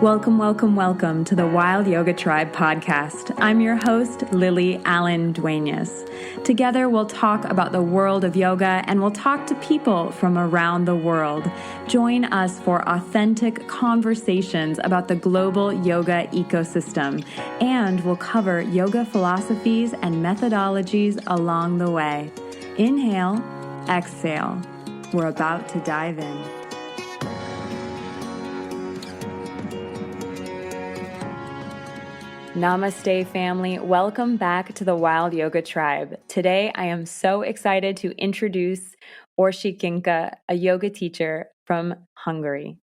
Welcome, welcome, welcome to the Wild Yoga Tribe podcast. I'm your host, Lily Allen Duenas. Together, we'll talk about the world of yoga and we'll talk to people from around the world. Join us for authentic conversations about the global yoga ecosystem, and we'll cover yoga philosophies and methodologies along the way. Inhale, exhale. We're about to dive in. Namaste, family. Welcome back to the Wild Yoga Tribe. Today, I am so excited to introduce Orsi Kinka, a yoga teacher from Hungary.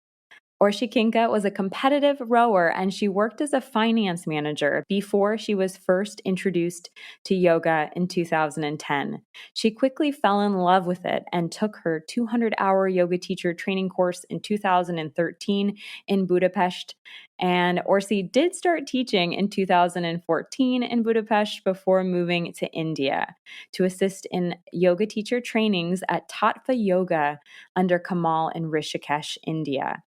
Orsi Kinka was a competitive rower and she worked as a finance manager before she was first introduced to yoga in 2010. She quickly fell in love with it and took her 200-hour yoga teacher training course in 2013 in Budapest. And Orsi did start teaching in 2014 in Budapest before moving to India to assist in yoga teacher trainings at Tattva Yoga under Kamal in Rishikesh, India.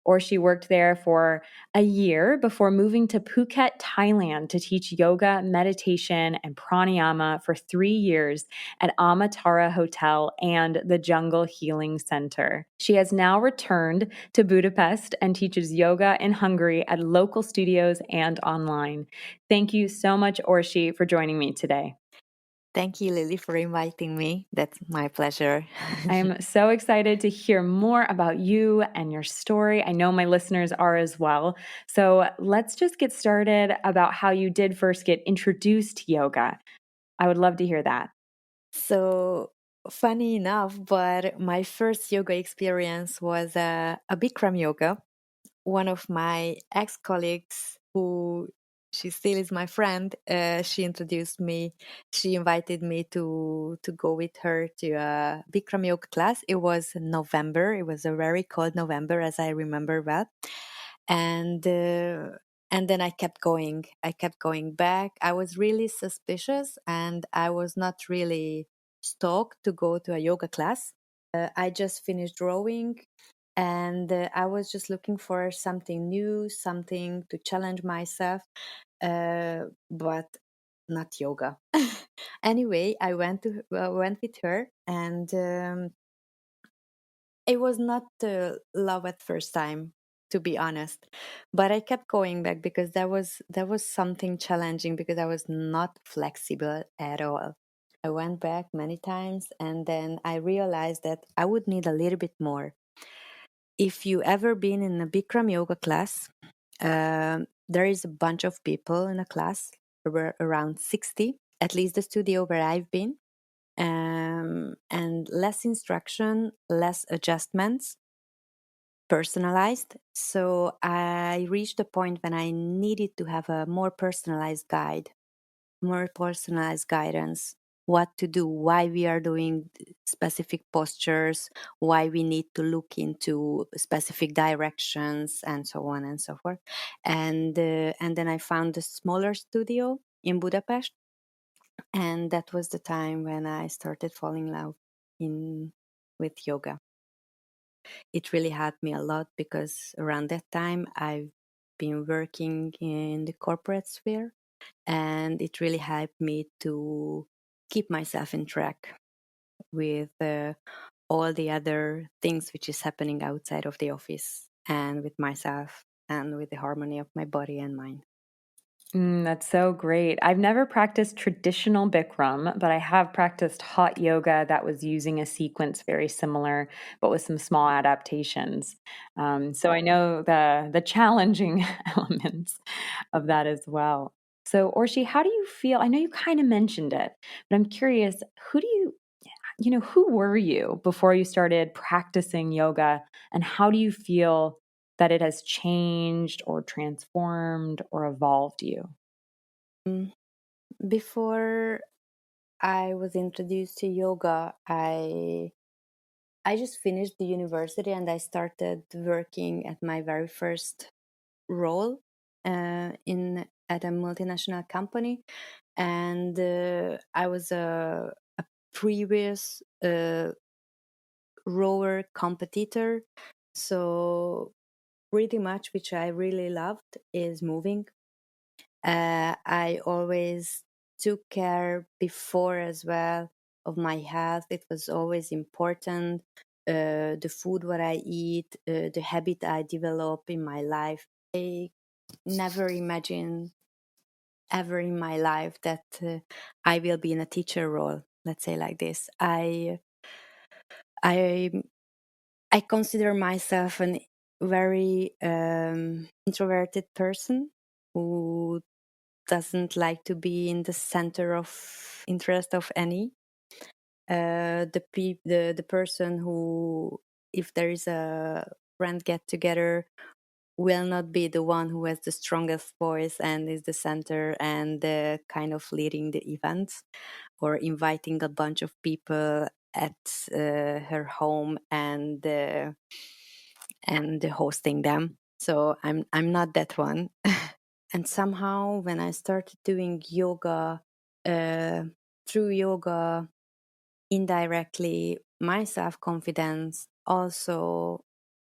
Orsi worked there for a year before moving to Phuket, Thailand to teach yoga, meditation, and pranayama for 3 years at Amatara Hotel and the Jungle Healing Center. She has now returned to Budapest and teaches yoga in Hungary at local studios and online. Thank you so much, Orsi, for joining me today. Thank you, Lily, for inviting me. That's my pleasure. I am so excited to hear more about you and your story. I know my listeners are as well. So let's just get started about how you did first get introduced to yoga. I would love to hear that. So, funny enough, but my first yoga experience was a Bikram yoga. One of my ex-colleagues, who she still is my friend, she introduced me. She invited me to go with her to a Bikram yoga class. It was November. It was a very cold November, as I remember well. And then I kept going. I kept going back. I was really suspicious, and I was not really stoked to go to a yoga class. I just finished drawing, and I was just looking for something new, something to challenge myself, but not yoga. Anyway, I went with her, and it was not love at first time, to be honest. But I kept going back because there was something challenging, because I was not flexible at all. I went back many times, and then I realized that I would need a little bit more. If you ever been in a Bikram yoga class, there is a bunch of people in a class. There were around 60, at least the studio where I've been, and less instruction, less adjustments, personalized. So I reached a point when I needed to have a more personalized guide, more personalized guidance. What to do, why we are doing specific postures, why we need to look into specific directions, and so on and so forth. And then I found a smaller studio in Budapest, and that was the time when I started falling in love with yoga. It really helped me a lot, because around that time I've been working in the corporate sphere, and it really helped me to keep myself in track with all the other things which is happening outside of the office, and with myself, and with the harmony of my body and mind. That's so great. I've never practiced traditional Bikram, but I have practiced hot yoga that was using a sequence very similar, but with some small adaptations. So I know the challenging elements of that as well. So Orsi, how do you feel? I know you kind of mentioned it, but I'm curious, who were you before you started practicing yoga, and how do you feel that it has changed or transformed or evolved you? Before I was introduced to yoga, I just finished the university, and I started working at my very first role at a multinational company, and I was a previous rower competitor. So pretty much, which I really loved, is moving. I always took care before as well of my health. It was always important. The food what I eat, the habit I develop in my life. I never imagined ever in my life that I will be in a teacher role. Let's say like this. I I consider myself an very introverted person who doesn't like to be in the center of interest of any. The person who, if there is a friend get together, will not be the one who has the strongest voice and is the center and kind of leading the events or inviting a bunch of people at her home and hosting them. So I'm not that one. And somehow when I started doing yoga, through yoga, indirectly, my self-confidence also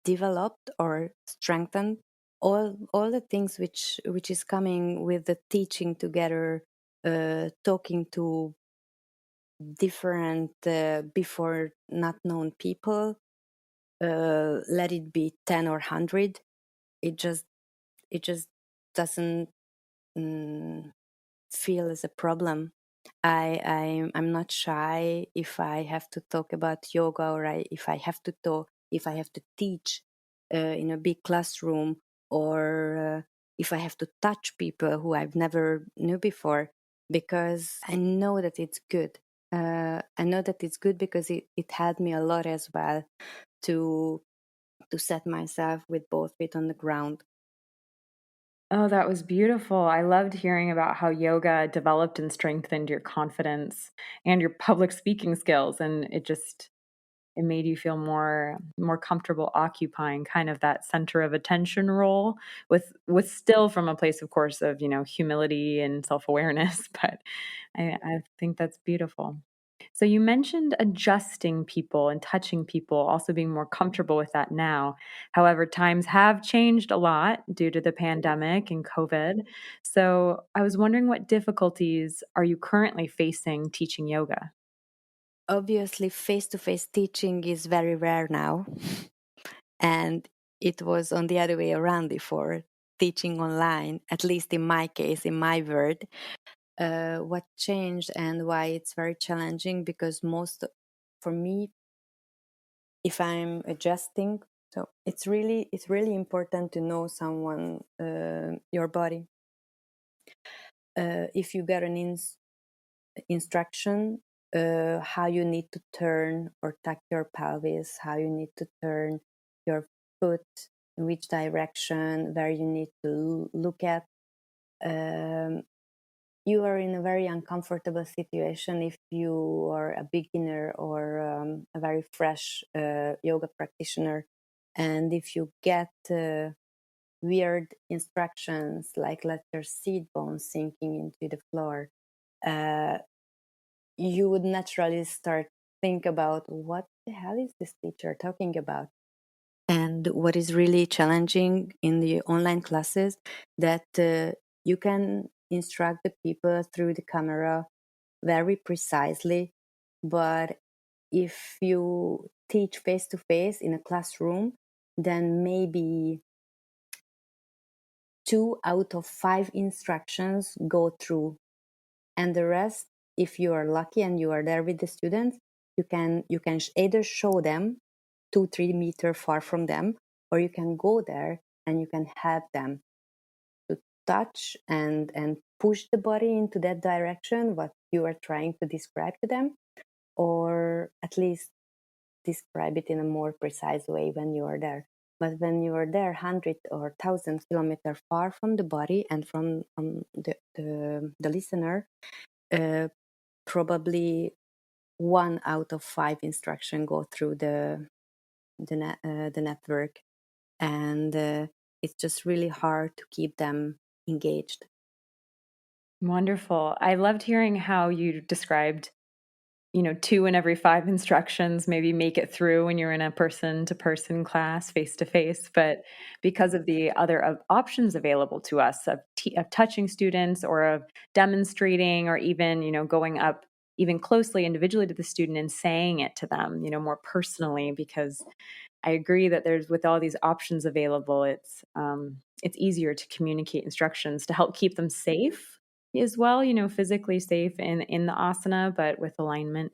developed or strengthened. All the things which is coming with the teaching together, talking to different before not known people, let it be 10 or 100, it just doesn't feel as a problem. I'm not shy if I have to talk about yoga, or if I have to talk, if I have to teach in a big classroom, or if I have to touch people who I've never knew before, because I know that it's good. I know that it's good because it helped me a lot as well to set myself with both feet on the ground. Oh, that was beautiful. I loved hearing about how yoga developed and strengthened your confidence and your public speaking skills. And it made you feel more comfortable occupying kind of that center of attention role with still from a place, of course, of, humility and self-awareness. But I think that's beautiful. So you mentioned adjusting people and touching people, also being more comfortable with that now. However, times have changed a lot due to the pandemic and COVID. So I was wondering, what difficulties are you currently facing teaching yoga? Obviously, face-to-face teaching is very rare now. And it was on the other way around before, teaching online, at least in my case, in my world. What changed and why it's very challenging, because for me, if I'm adjusting, so it's really important to know someone, your body. If you get an instruction, how you need to turn or tuck your pelvis, how you need to turn your foot, in which direction, where you need to look at. Um, you are in a very uncomfortable situation if you are a beginner or a very fresh yoga practitioner. And if you get weird instructions like let your seat bones sinking into the floor, uh, you would naturally start think about what the hell is this teacher talking about. And what is really challenging in the online classes, that you can instruct the people through the camera very precisely, but if you teach face to face in a classroom, then maybe 2 out of 5 instructions go through, and the rest, if you are lucky and you are there with the students, you can either show them 2-3 meter far from them, or you can go there and you can help them to touch and push the body into that direction what you are trying to describe to them, or at least describe it in a more precise way when you are there. But when you are there 100 or 1,000 kilometers far from the body and from the listener, uh, probably 1 out of 5 instruction go through the network, and it's just really hard to keep them engaged. Wonderful. I loved hearing how you described 2 in every 5 instructions maybe make it through when you're in a person-to-person class, face-to-face, but because of the other options available to us of touching students or of demonstrating or even, going up even closely individually to the student and saying it to them, more personally, because I agree that with all these options available, it's easier to communicate instructions to help keep them safe as well, physically safe in the asana, but with alignment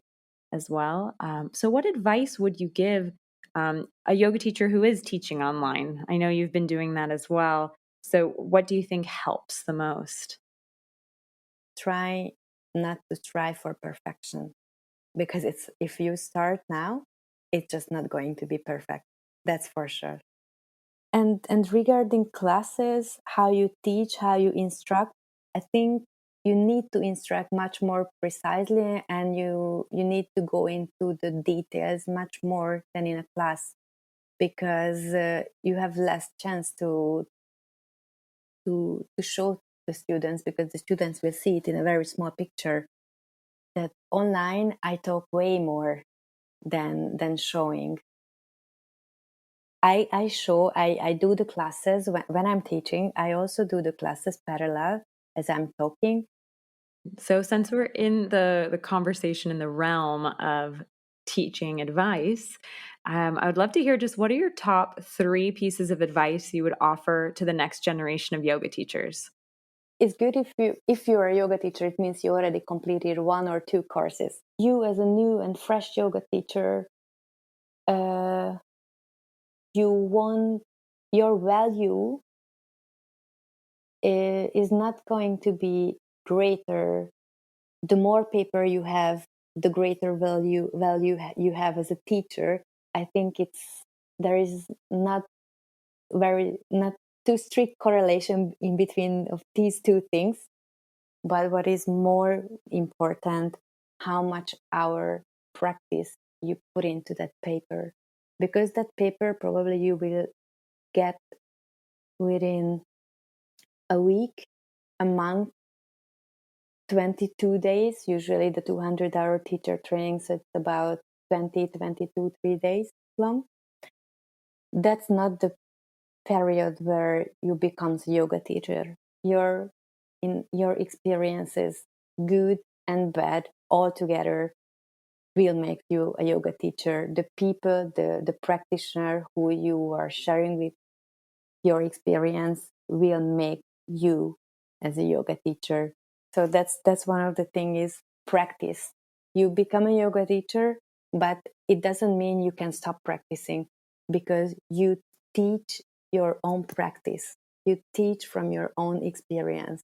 as well. So what advice would you give a yoga teacher who is teaching online? I know you've been doing that as well. So what do you think helps the most? Try not to strive for perfection, because if you start now, it's just not going to be perfect. That's for sure. And regarding classes, how you teach, how you instruct, I think you need to instruct much more precisely, and you need to go into the details much more than in a class, because you have less chance to show the students, because the students will see it in a very small picture. That online I talk way more than showing. I do the classes when I'm teaching. I also do the classes parallel as I'm talking. So since we're in the conversation in the realm of teaching advice, I would love to hear just what are your top 3 pieces of advice you would offer to the next generation of yoga teachers? It's good if you're a yoga teacher, it means you already completed 1 or 2 courses. You as a new and fresh yoga teacher, uh, you want your value is not going to be greater. The more paper you have, the greater value you have as a teacher. I think there is not too strict correlation in between of these two things. But what is more important, how much hour practice you put into that paper, because that paper probably you will get within a week, a month, 22 days. Usually the 200-hour teacher training, so it's about 20, 22, 3 days long. That's not the period where you become a yoga teacher. Your experiences, good and bad, all together will make you a yoga teacher. The people, the practitioner who you are sharing with your experience will make you as a yoga teacher. So that's one of the things is practice. You become a yoga teacher, but it doesn't mean you can stop practicing, because you teach your own practice. You teach from your own experience.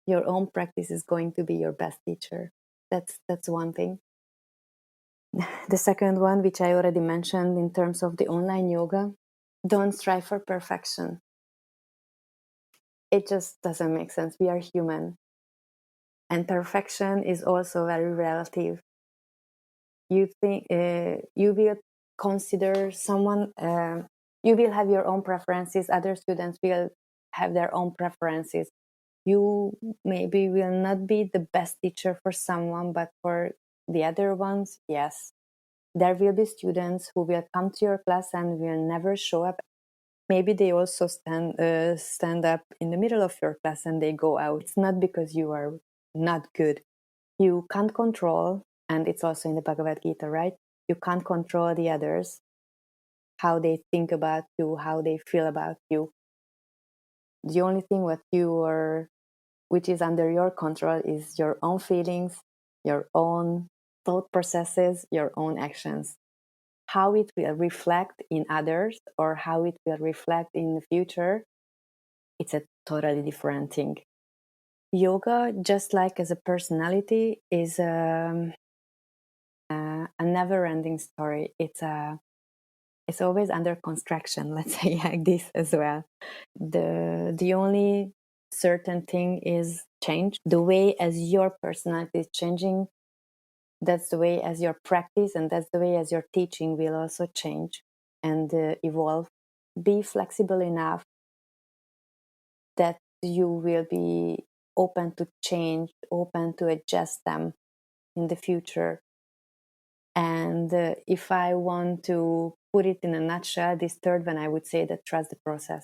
Your own practice is going to be your best teacher. That's one thing. The second one, which I already mentioned in terms of the online yoga, don't strive for perfection. It just doesn't make sense. We are human. And perfection is also very relative. You think you will consider someone, you will have your own preferences, other students will have their own preferences. You maybe will not be the best teacher for someone, but for the other ones, yes. There will be students who will come to your class and will never show up. Maybe they also stand up in the middle of your class and they go out. It's not because you are not good. You can't control, and it's also in the Bhagavad Gita, right? You can't control the others, how they think about you, how they feel about you. The only thing which is under your control is your own feelings, your own thought processes, your own actions. How it will reflect in others or how it will reflect in the future, it's a totally different thing. Yoga, just like as a personality, is a never-ending story. It's always under construction, let's say like this as well. The only certain thing is change. The way as your personality is changing, that's the way as your practice and that's the way as your teaching will also change and evolve. Be flexible enough that you will be open to change, open to adjust them in the future. And if I want to put it in a nutshell, this third one, I would say that trust the process.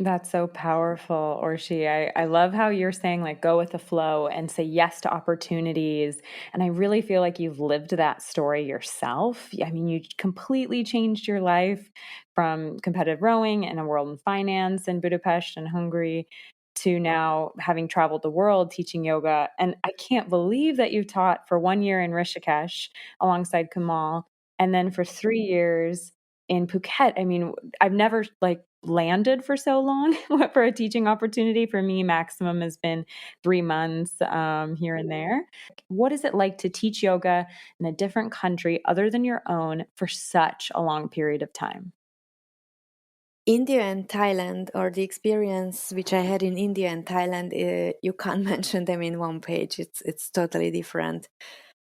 That's so powerful, Orshi. I love how you're saying, like, go with the flow and say yes to opportunities. And I really feel like you've lived that story yourself. I mean, you completely changed your life from competitive rowing and a world in finance in Budapest and Hungary to now having traveled the world teaching yoga. And I can't believe that you taught for 1 year in Rishikesh alongside Kamal, and then for 3 years in Phuket. I mean, I've never like landed for so long for a teaching opportunity. For me, maximum has been 3 months here and there. What is it like to teach yoga in a different country other than your own for such a long period of time? India and Thailand, or the experience which I had in India and Thailand, you can't mention them in one page. It's totally different.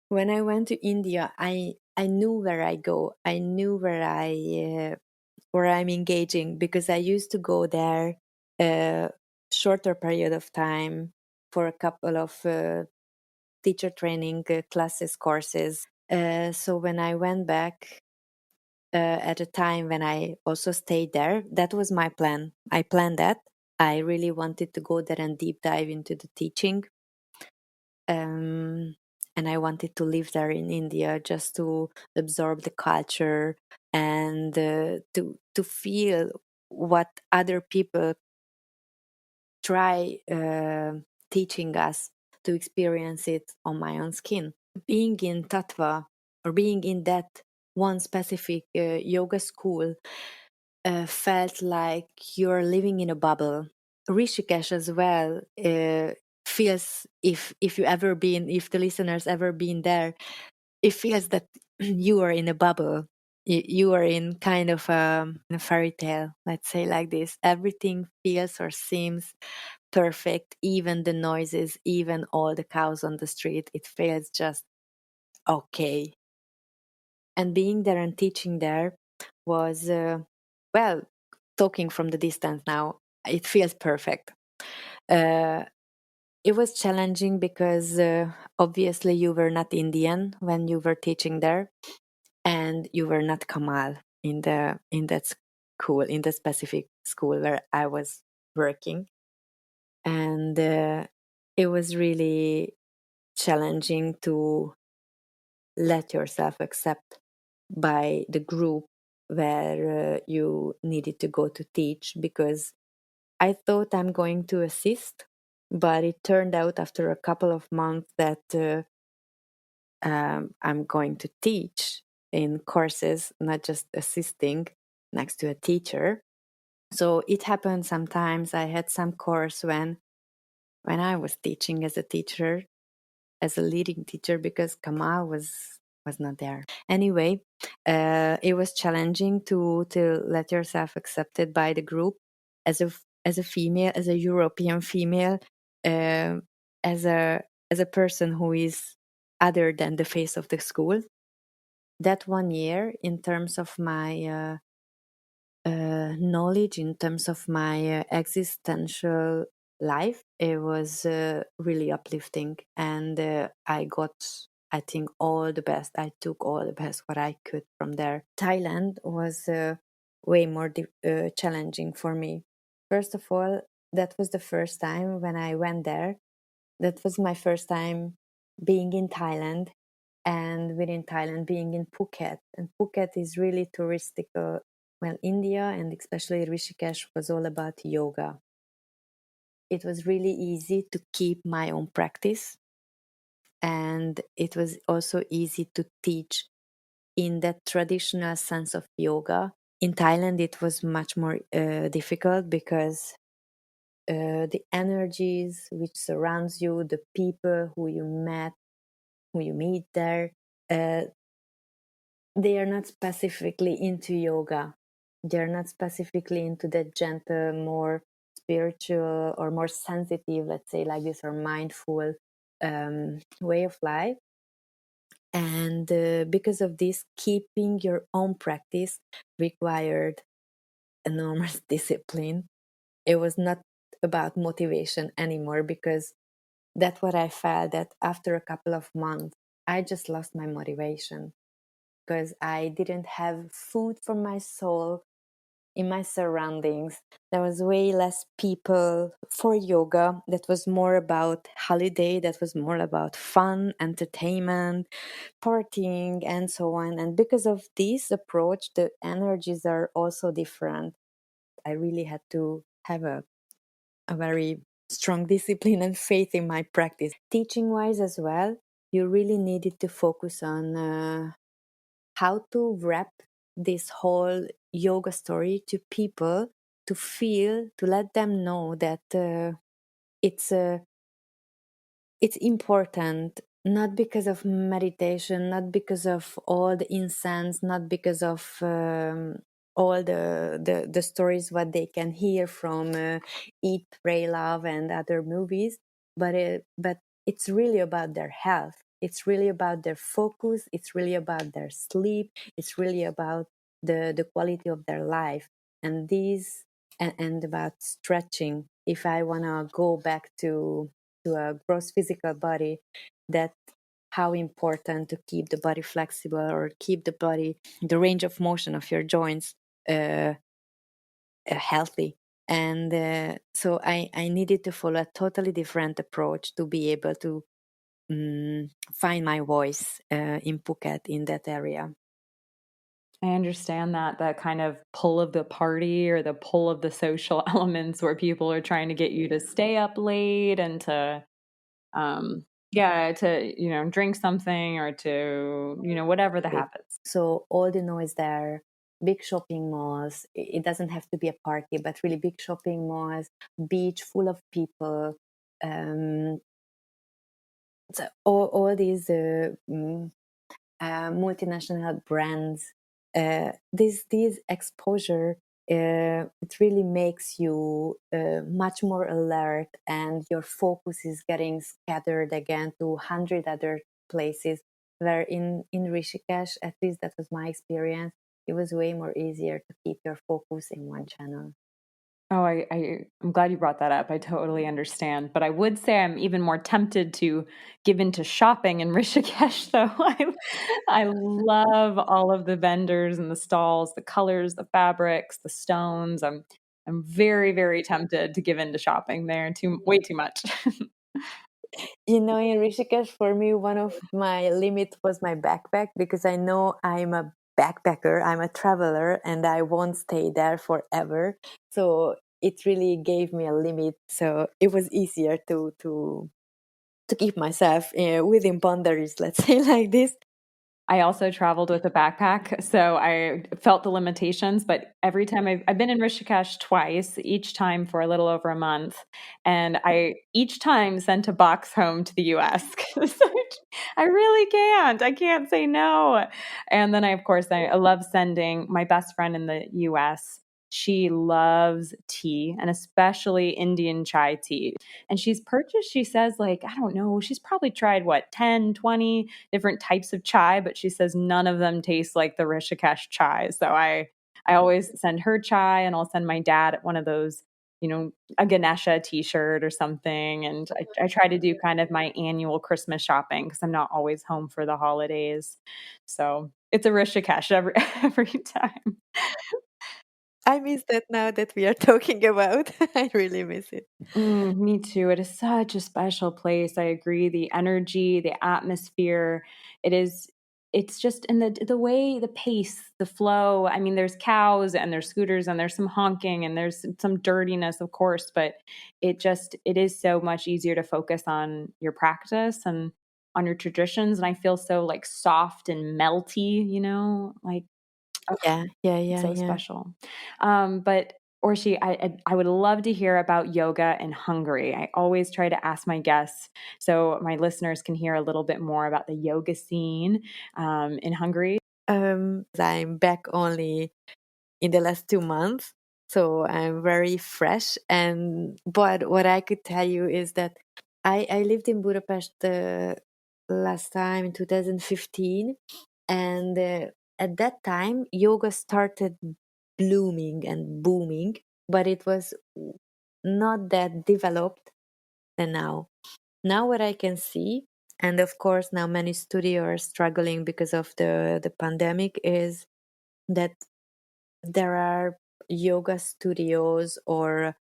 When I went to India, I knew where I go. I knew where I'm engaging, because I used to go there a shorter period of time for a couple of teacher training classes, courses. So when I went back at a time when I also stayed there, that was my plan. I planned that. I really wanted to go there and deep dive into the teaching. And I wanted to live there in India just to absorb the culture and to feel what other people try teaching us, to experience it on my own skin. Being in Tattva, or being in that one specific yoga school, felt like you're living in a bubble. Rishikesh as well feels, if you ever been, if the listeners ever been there, it feels that you are in a bubble. You are in kind of a fairy tale, let's say like this. Everything feels or seems perfect, even the noises, even all the cows on the street. It feels just okay. And being there and teaching there was, well, talking from the distance now, it feels perfect. Uh, it was challenging because obviously you were not Indian when you were teaching there, and you were not Kamal in that school, in the specific school where I was working. And it was really challenging to let yourself accept by the group where you needed to go to teach, because I thought I'm going to assist, but it turned out after a couple of months that I'm going to teach in courses, not just assisting next to a teacher. So it happened sometimes. I had some course when I was teaching as a teacher, as a leading teacher, because Kamal was not there. Anyway, it was challenging to let yourself accepted by the group as a female, as a European female, uh, as a person who is other than the face of the school. That 1 year, in terms of my knowledge, in terms of my existential life, it was really uplifting, and I got, I think, all the best. I took all the best what I could from there. Thailand was way more challenging for me. First of all, that was the first time when I went there. That was my first time being in Thailand, and within Thailand being in Phuket. And Phuket is really touristic. Well, India and especially Rishikesh was all about yoga. It was really easy to keep my own practice, and it was also easy to teach in that traditional sense of yoga. In Thailand, it was much more difficult, because the energies which surrounds you, the people who you met, who you meet there, uh, they are not specifically into yoga. They're not specifically into that gentle, more spiritual or more sensitive, let's say like this, or mindful way of life. And because of this, keeping your own practice required enormous discipline. It was not about motivation anymore, because that's what I felt, that after a couple of months, I just lost my motivation. because I didn't have food for my soul in my surroundings. There was way less people for yoga. That was more about holiday. That was more about fun, entertainment, partying, and so on. And because of this approach, the energies are also different. I really had to have a very strong discipline and faith in my practice. Teaching wise as well, you really needed to focus on how to wrap this whole yoga story to people, to feel, to let them know that it's it's important, not because of meditation, not because of all the incense, not because of all the stories what they can hear from Eat, Pray, Love and other movies, but it's really about their health. It's really about their focus. It's really about their sleep. It's really about the quality of their life, and these and about stretching. If I want to go back to a gross physical body, that how important to keep the body flexible or keep the body, the range of motion of your joints healthy. And so I needed to follow a totally different approach to be able to find my voice in Phuket in that area. I understand that kind of pull of the party or the pull of the social elements where people are trying to get you to stay up late and to yeah, to drink something or to whatever the happens. So all the noise there, big shopping malls. It doesn't have to be a party, but really big shopping malls, beach full of people. Um, so all these multinational brands. This exposure, it really makes you much more alert, and your focus is getting scattered again to 100 other places. Where in Rishikesh, at least that was my experience, it was way more easier to keep your focus in one channel. Oh, I'm glad you brought that up. I totally understand. But I would say I'm even more tempted to give into shopping in Rishikesh, though. I love all of the vendors and the stalls, the colors, the fabrics, the stones. I'm very, very tempted to give into shopping there way too much. In Rishikesh, for me, one of my limit was my backpack, because I know I'm a backpacker, I'm a traveler, and I won't stay there forever. So it really gave me a limit. So it was easier to keep myself within boundaries, let's say like this. I also traveled with a backpack, so I felt the limitations. But every time I've been in Rishikesh twice, each time for a little over a month, and I each time sent a box home to the U.S. 'cause I really can't. I can't say no. And then of course, I love sending my best friend in the U.S. She loves tea, and especially Indian chai tea. And she's purchased, she says, like, I don't know, she's probably tried what, 10, 20 different types of chai, but she says none of them taste like the Rishikesh chai. So I always send her chai, and I'll send my dad one of those, a Ganesha t-shirt or something. And I try to do kind of my annual Christmas shopping because I'm not always home for the holidays. So it's a Rishikesh every every time. I miss that now that we are talking about. I really miss it. Me too. It is such a special place. I agree. The energy, the atmosphere, it is it's just in the way, the pace, the flow. I mean, there's cows and there's scooters and there's some honking and there's some dirtiness, of course, but it is so much easier to focus on your practice and on your traditions. And I feel so like soft and melty, like Yeah, yeah, it's yeah, so yeah. special. But Orshi, I would love to hear about yoga in Hungary. I always try to ask my guests so my listeners can hear a little bit more about the yoga scene in Hungary. I'm back only in the last 2 months, so I'm very fresh. And but what I could tell you is that I lived in Budapest last time in 2015, and at that time yoga started blooming and booming, but it was not that developed than now. Now what I can see, And of course, now many studios are struggling because of the pandemic, is that there are yoga studios or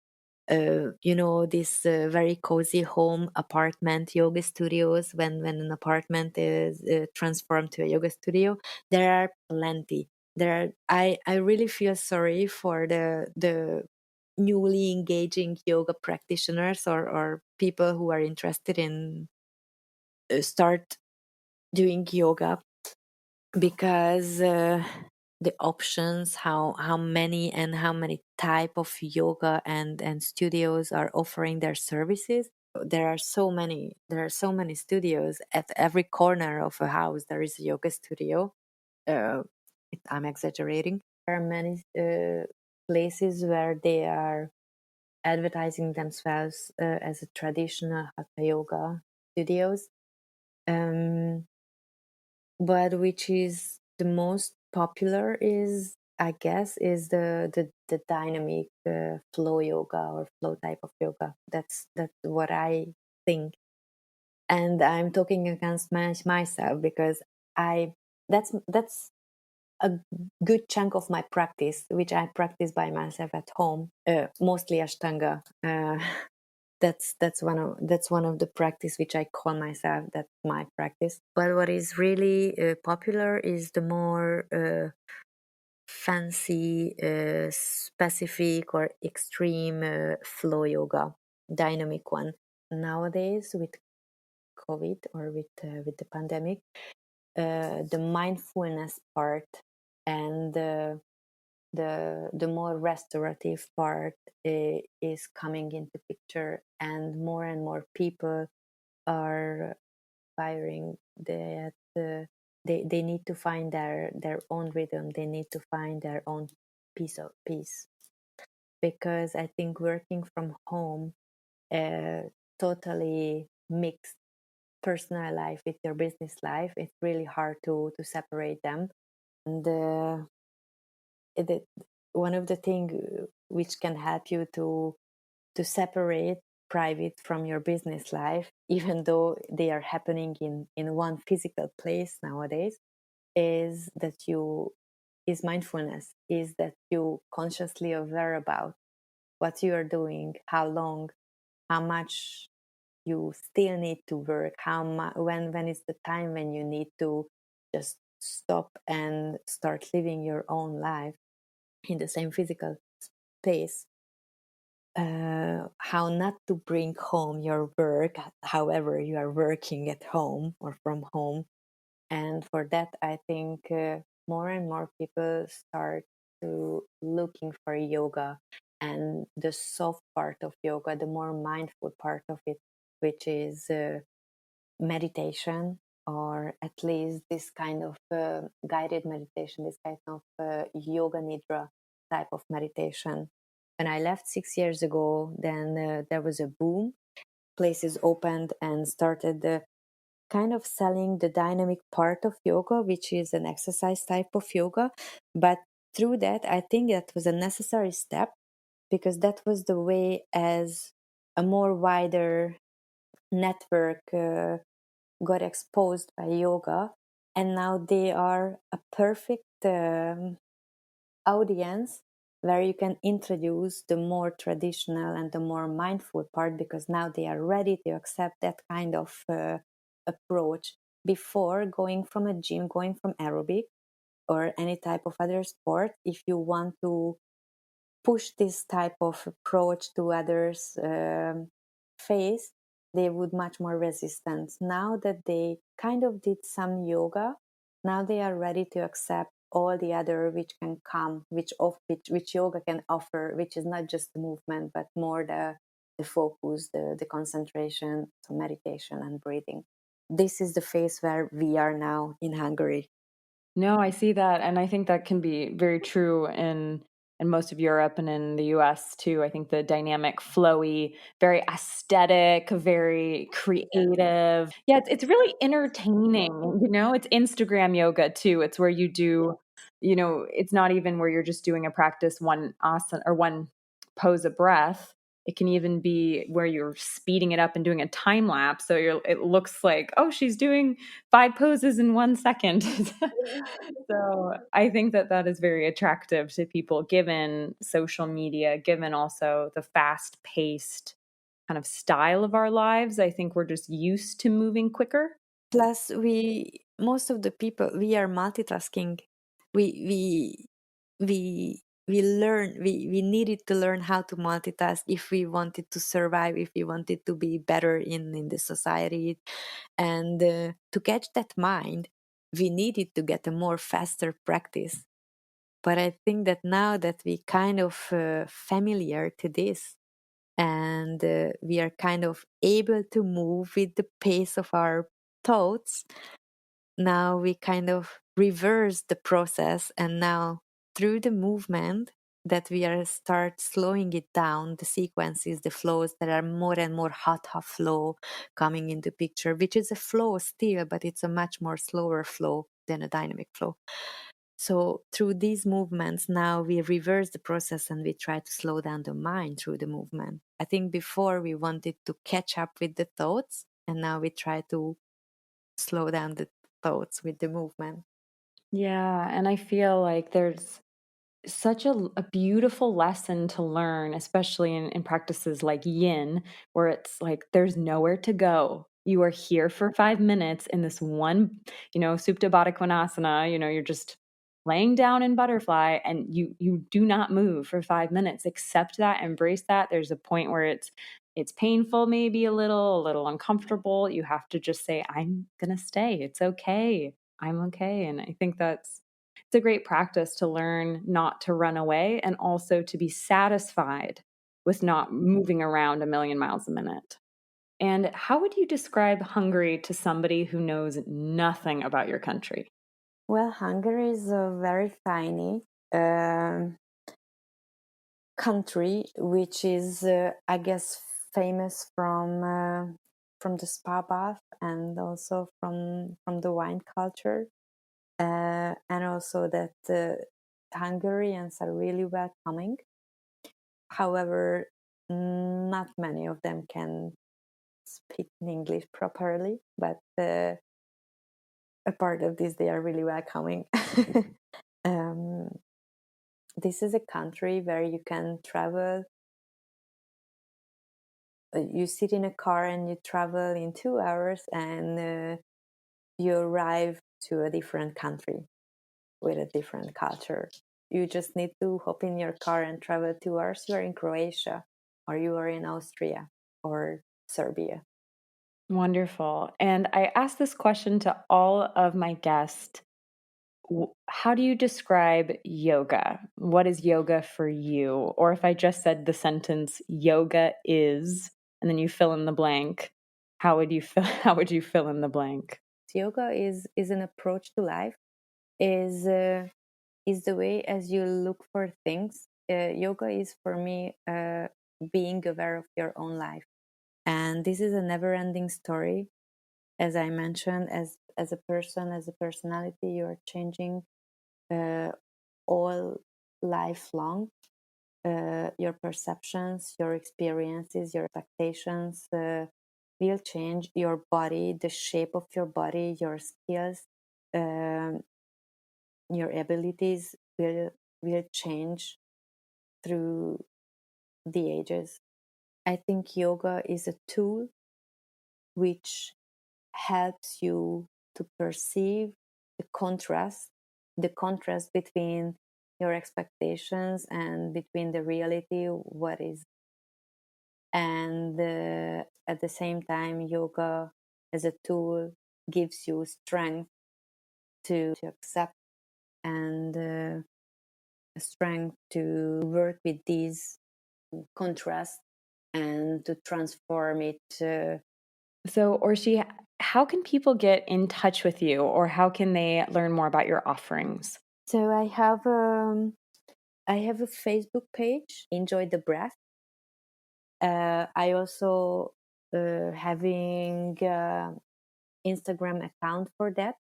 these very cozy home apartment yoga studios. When an apartment is transformed to a yoga studio, there are plenty. I really feel sorry for the newly engaging yoga practitioners or people who are interested in start doing yoga, because the options, how many type of yoga and studios are offering their services. There are so many studios. At every corner of a house there is a yoga studio. uh, I'm exaggerating. There are many places where they are advertising themselves as a traditional hatha yoga studios. um, but which is the most popular is, I guess, is the dynamic flow yoga or flow type of yoga. That's what I think. And I'm talking against myself, because I that's a good chunk of my practice, which I practice by myself at home, mostly Ashtanga. That's one of the practice which I call myself. That's my practice. But what is really popular is the more fancy, specific or extreme flow yoga, dynamic one. Nowadays, with COVID or with the pandemic, the mindfulness part and the more restorative part is coming into picture, and more people are firing that they need to find their own rhythm. They need to find their own peace, because I think working from home totally mixed personal life with your business life. It's really hard to separate them. And it, one of the things which can help you to separate private from your business life, even though they are happening in one physical place nowadays, is mindfulness, is that you consciously aware about what you are doing, how long, how much you still need to work, when is the time when you need to just stop and start living your own life in the same physical space. How not to bring home your work, however you are working at home or from home. And for that, I think more and more people start to looking for yoga, and the soft part of yoga, the more mindful part of it, which is meditation, or at least this kind of guided meditation, this kind of yoga nidra type of meditation. When I left 6 years ago, then there was a boom. Places opened and started kind of selling the dynamic part of yoga, which is an exercise type of yoga. But through that, I think that was a necessary step, because that was the way as a more wider network got exposed by yoga, and now they are a perfect audience where you can introduce the more traditional and the more mindful part, because now they are ready to accept that kind of approach. Before, going from a gym, going from aerobic or any type of other sport, if you want to push this type of approach to others face, they would much more resistant. Now that they kind of did some yoga, now they are ready to accept all the other which can come, which yoga can offer, which is not just the movement but more the focus, the concentration, so meditation and breathing. This is the phase where we are now in Hungary. No, I see that, and I think that can be very true in most of Europe and in the US too. I think the dynamic, flowy, very aesthetic, very creative. Yeah, it's really entertaining, you know? It's Instagram yoga too. It's where you do, it's not even where you're just doing a practice one asana or one pose of breath. It can even be where you're speeding it up and doing a time lapse. So it looks like, oh, she's doing 5 poses in 1 second. So I think that is very attractive to people, given social media, given also the fast paced kind of style of our lives. I think we're just used to moving quicker. Plus, most of the people, we are multitasking. We we needed to learn how to multitask if we wanted to survive, if we wanted to be better in the society. And to catch that mind, we needed to get a more faster practice. But I think that now that we kind of familiar to this, and we are kind of able to move with the pace of our thoughts, now we kind of reverse the process, and now through the movement that we are start slowing it down, the sequences, the flows, there are more and more hatha flow coming into picture, which is a flow still, but it's a much more slower flow than a dynamic flow. So through these movements, now we reverse the process and we try to slow down the mind through the movement. I think before we wanted to catch up with the thoughts, and now we try to slow down the thoughts with the movement. Yeah. And I feel like there's such a beautiful lesson to learn, especially in practices like yin, where it's like there's nowhere to go. You are here for 5 minutes in this one, Supta Baddha Konasana, you're just laying down in butterfly, and you do not move for 5 minutes. Accept that, embrace that. There's a point where it's painful, maybe a little uncomfortable. You have to just say, I'm gonna stay. It's okay. I'm okay. And I think it's a great practice to learn not to run away, and also to be satisfied with not moving around a million miles a minute. And how would you describe Hungary to somebody who knows nothing about your country? Well, Hungary is a very tiny country, which is, I guess, famous from the spa bath, and also from the wine culture, and also that Hungarians are really welcoming. However, not many of them can speak English properly, but a part of this, they are really welcoming. um, this is a country where you can travel. You sit in a car and you travel in 2 hours, and you arrive to a different country with a different culture. You just need to hop in your car and travel 2 hours. You are in Croatia, or you are in Austria, or Serbia. Wonderful. And I ask this question to all of my guests. How do you describe yoga? What is yoga for you? Or if I just said the sentence, yoga is, and then you fill in the blank, how would you how would you fill in the blank? Yoga is an approach to life. Is the way as you look for things. Yoga is for me being aware of your own life, and this is a never-ending story. As I mentioned, as a person, as a personality, you are changing all lifelong. Your perceptions, your experiences, your expectations will change. Your body, the shape of your body, your skills, um, your abilities will change through the ages. I think yoga is a tool which helps you to perceive the contrast between your expectations and between the reality, what is. And at the same time, yoga as a tool gives you strength to accept, and strength to work with these contrasts and to transform it. So, Orshi, how can people get in touch with you, or how can they learn more about your offerings? So I have a Facebook page, Enjoy the Breath. I also having Instagram account for that.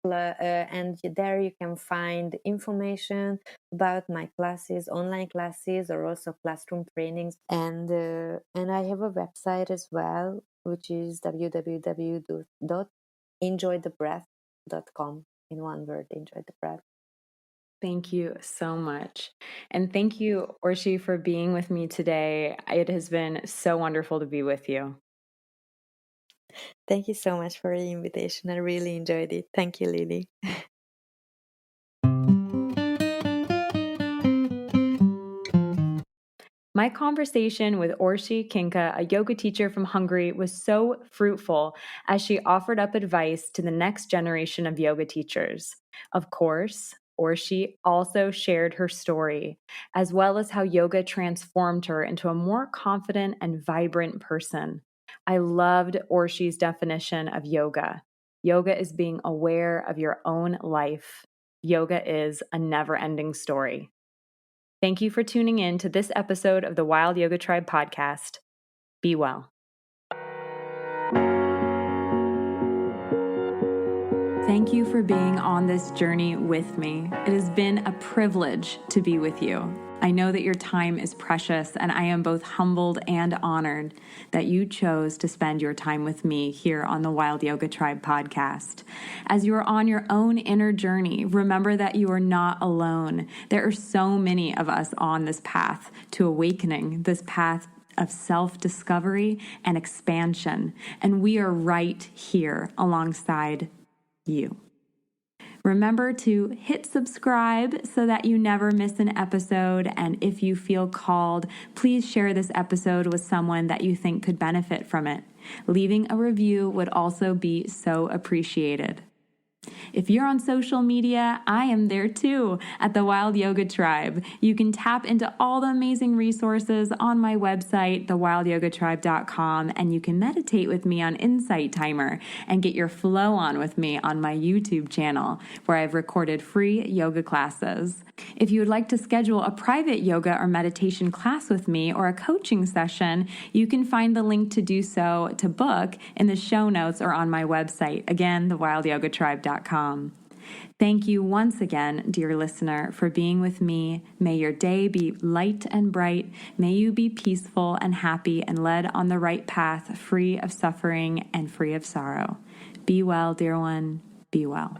and there you can find information about my classes, online classes, or also classroom trainings. And I have a website as well, which is www.enjoythebreath.com. In one word, enjoy the breath. Thank you so much. And thank you, Orsi, for being with me today. It has been so wonderful to be with you. Thank you so much for the invitation. I really enjoyed it. Thank you, Lily. My conversation with Orsi Kinka, a yoga teacher from Hungary, was so fruitful as she offered up advice to the next generation of yoga teachers. Of course, Orsi also shared her story, as well as how yoga transformed her into a more confident and vibrant person. I loved Orsi's definition of yoga. Yoga is being aware of your own life. Yoga is a never-ending story. Thank you for tuning in to this episode of the Wild Yoga Tribe podcast. Be well. Thank you for being on this journey with me. It has been a privilege to be with you. I know that your time is precious, and I am both humbled and honored that you chose to spend your time with me here on the Wild Yoga Tribe podcast. As you are on your own inner journey, remember that you are not alone. There are so many of us on this path to awakening, this path of self-discovery and expansion, and we are right here alongside you. Remember to hit subscribe so that you never miss an episode. And if you feel called, please share this episode with someone that you think could benefit from it. Leaving a review would also be so appreciated. If you're on social media, I am there too at the Wild Yoga Tribe. You can tap into all the amazing resources on my website, thewildyogatribe.com, and you can meditate with me on Insight Timer and get your flow on with me on my YouTube channel, where I've recorded free yoga classes. If you would like to schedule a private yoga or meditation class with me or a coaching session, you can find the link to do so to book in the show notes or on my website. Again, thewildyogatribe.com. Thank you once again, dear listener, for being with me. May your day be light and bright. May you be peaceful and happy and led on the right path, free of suffering and free of sorrow. Be well, dear one. Be well.